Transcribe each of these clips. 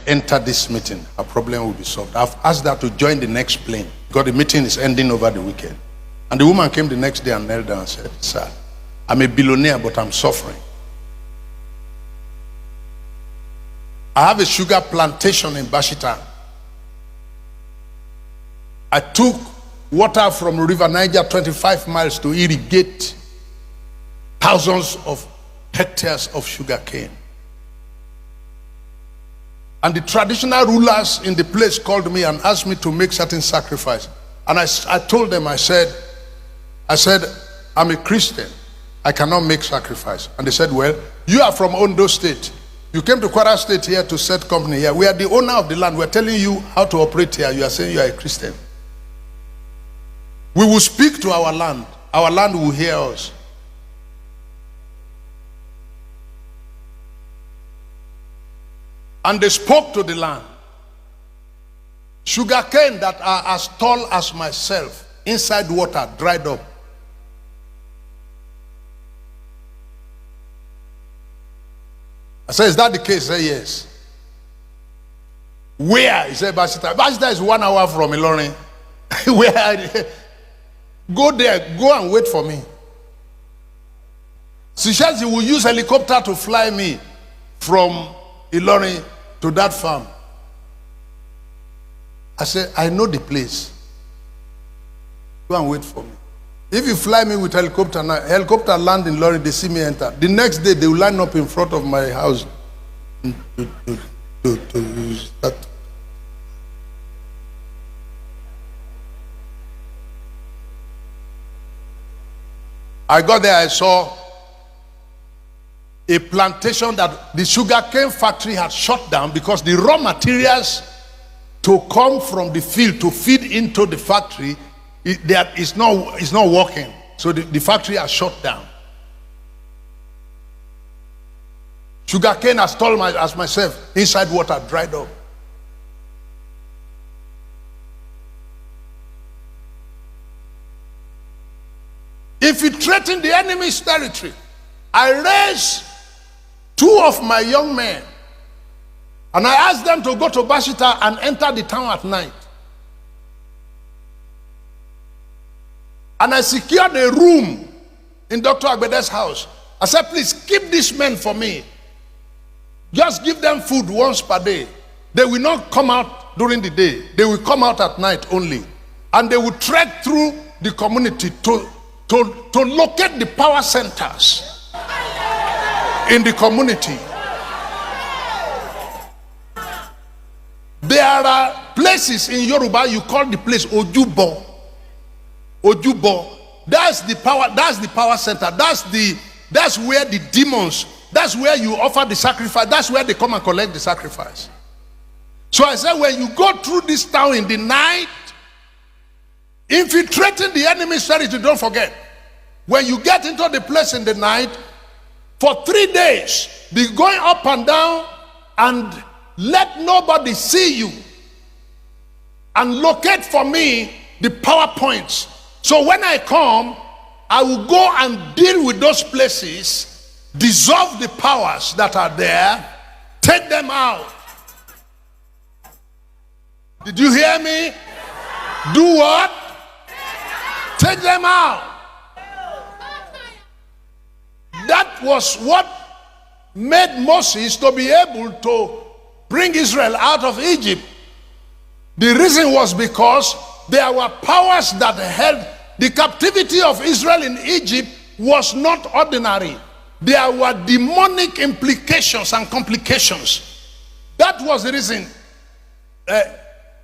enter this meeting, her problem will be solved. I've asked her to join the next plane because the meeting is ending over the weekend. And the woman came the next day and knelt down and said, sir, I'm a billionaire, but I'm suffering. I have a sugar plantation in Bashita. I took water from River Niger 25 miles to irrigate thousands of hectares of sugar cane. And the traditional rulers in the place called me and asked me to make certain sacrifice. And I told them, I said, I'm a Christian. I cannot make sacrifice. And they said, well, you are from Ondo State. You came to Kwara State here to set company here. We are the owner of the land. We're telling you how to operate here. You are saying you are a Christian. We will speak to our land. Our land will hear us. And they spoke to the land. Sugarcane that are as tall as myself, inside water, dried up. I said, is that the case? He said, yes. Where? He said, Bashita. Bashita is 1 hour from Ilorin. Where? Go there, go and wait for me. She says he will use helicopter to fly me from Ilorin to that farm. I said, I know the place. Go and wait for me. If you fly me with helicopter now, helicopter land in Ilorin, they see me enter. The next day, they will line up in front of my house to start. I got there, I saw a plantation that the sugarcane factory had shut down because the raw materials to come from the field to feed into the factory, it's not working. So the factory has shut down. Sugarcane as tall as myself, inside water, dried up. Infiltrating the enemy's territory. I raised 2 of my young men and I asked them to go to Bashita and enter the town at night. And I secured a room in Dr. Agbede's house. I said, please keep these men for me. Just give them food once per day. They will not come out during the day. They will come out at night only. And they will trek through the community to locate the power centers in the community. There are places in Yoruba, you call the place Ojubo. Ojubo. That's the power center. That's where the demons, that's where you offer the sacrifice. That's where they come and collect the sacrifice. So I said, when you go through this town in the night, infiltrating the enemy's territory, don't forget, when you get into the place in the night, for 3 days, be going up and down and let nobody see you, and locate for me the power points. So when I come, I will go and deal with those places, dissolve the powers that are there, take them out. Did you hear me? Do what? Take them out. That was what made Moses to be able to bring Israel out of Egypt. The reason was because there were powers that held the captivity of Israel in Egypt was not ordinary. There were demonic implications and complications. That was the reason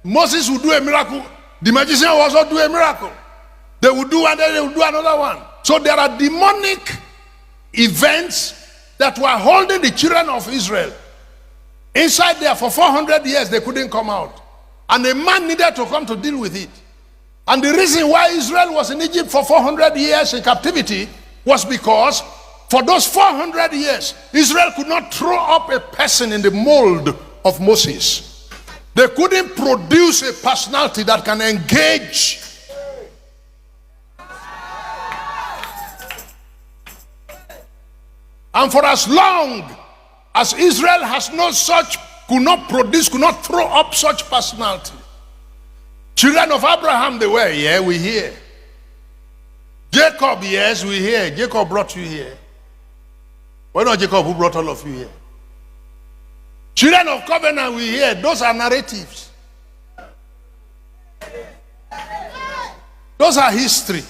Moses would do a miracle. The magician will also do a miracle. They would do one, then they would do another one. So there are demonic events that were holding the children of Israel inside there for 400 years. They couldn't come out, and a man needed to come to deal with it. And the reason why Israel was in Egypt for 400 years in captivity was because for those 400 years Israel could not throw up a person in the mold of Moses. They couldn't produce a personality that can engage. And for as long as Israel has no such could not produce, could not throw up such personality. Children of Abraham, they were, yeah, we hear. Jacob, yes, we hear. Jacob brought you here. Why not Jacob who brought all of you here? Children of covenant, we hear. Those are narratives. Those are history.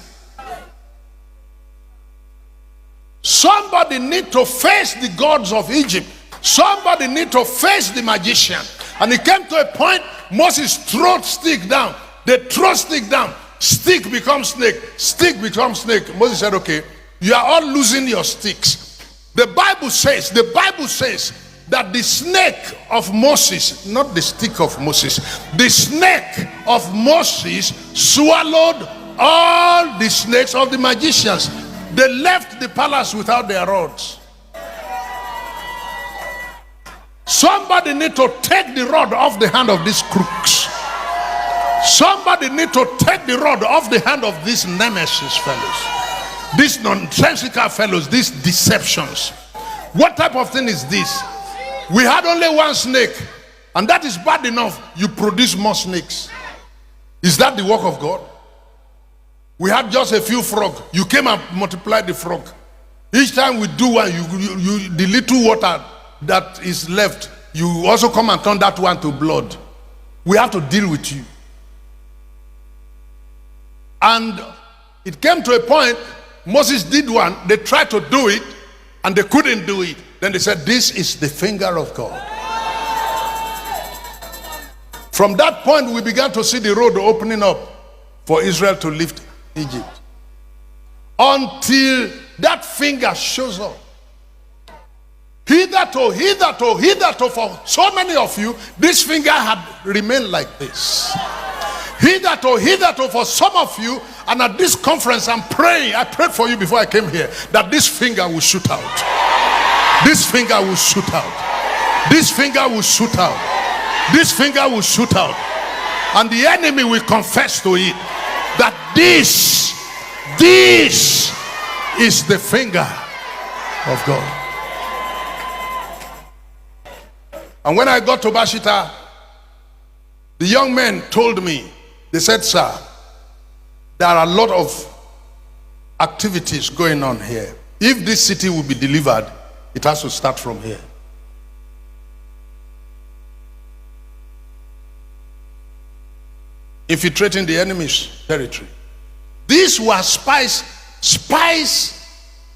Somebody need to face the gods of Egypt. Somebody need to face the magician. And it came to a point, Moses threw stick down. They throw stick down. Stick becomes snake. Stick becomes snake. Moses said, okay, you are all losing your sticks. The Bible says that the snake of Moses, not the stick of Moses, the snake of Moses swallowed all the snakes of the magicians. They left the palace without their rods. Somebody need to take the rod off the hand of these crooks. Somebody need to take the rod off the hand of these nemesis fellows, these nonsensical fellows, these deceptions. What type of thing is this? We had only one snake, and that is bad enough. You produce more snakes. Is that the work of God? We had just a few frogs. You came and multiplied the frog. Each time we do one, the little water that is left, you also come and turn that one to blood. We have to deal with you. And it came to a point, Moses did one, they tried to do it, and they couldn't do it. Then they said, this is the finger of God. From that point, we began to see the road opening up for Israel to lift Egypt. Until that finger shows up. Hitherto, for so many of you, this finger had remained like this. Hitherto, for some of you, and at this conference, I'm praying. I prayed for you before I came here, that this finger will shoot out. This finger will shoot out. This finger will shoot out. This finger will shoot out. And the enemy will confess to it that this is the finger of God. And when I got to Bashita, the young men told me, they said, sir, there are a lot of activities going on here. If this city will be delivered, it has to start from here. Infiltrating the enemy's territory. These were spies. Spies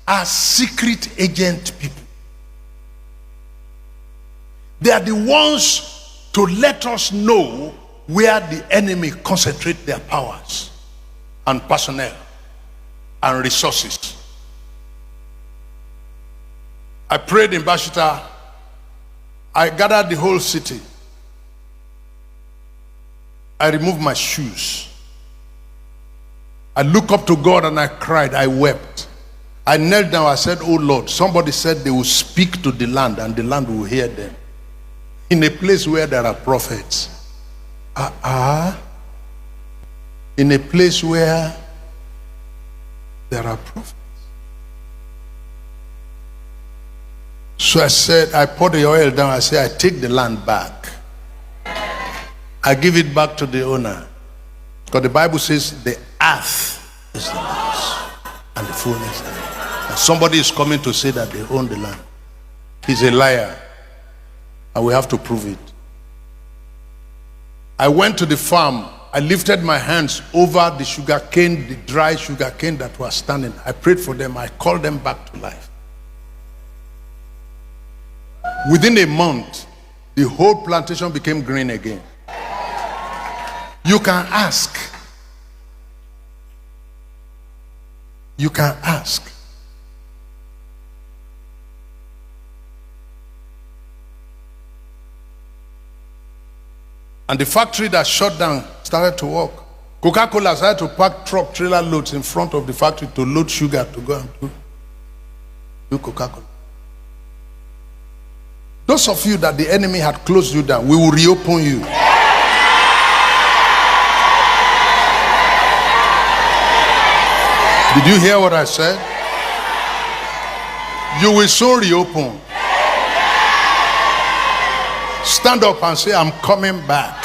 are secret agent people. They are the ones to let us know where the enemy concentrate their powers and personnel and resources. I prayed in Bashita. I gathered the whole city. I removed my shoes. I looked up to God and I cried. I wept. I knelt down. I said, oh Lord, somebody said they will speak to the land and the land will hear them. In a place where there are prophets. In a place where there are prophets. So I said, I poured the oil down. I said, I take the land back. I give it back to the owner. Because the Bible says the earth is the Lord's and the fullness thereof. And somebody is coming to say that they own the land. He's a liar. And we have to prove it. I went to the farm. I lifted my hands over the sugar cane, the dry sugar cane that was standing. I prayed for them. I called them back to life. Within a month, the whole plantation became green again. You can ask. You can ask. And the factory that shut down started to work. Coca-Cola started to pack truck trailer loads in front of the factory to load sugar to go and do Coca-Cola. Those of you that the enemy had closed you down, we will reopen you. Did you hear what I said? You will soon reopen. Stand up and say, I'm coming back.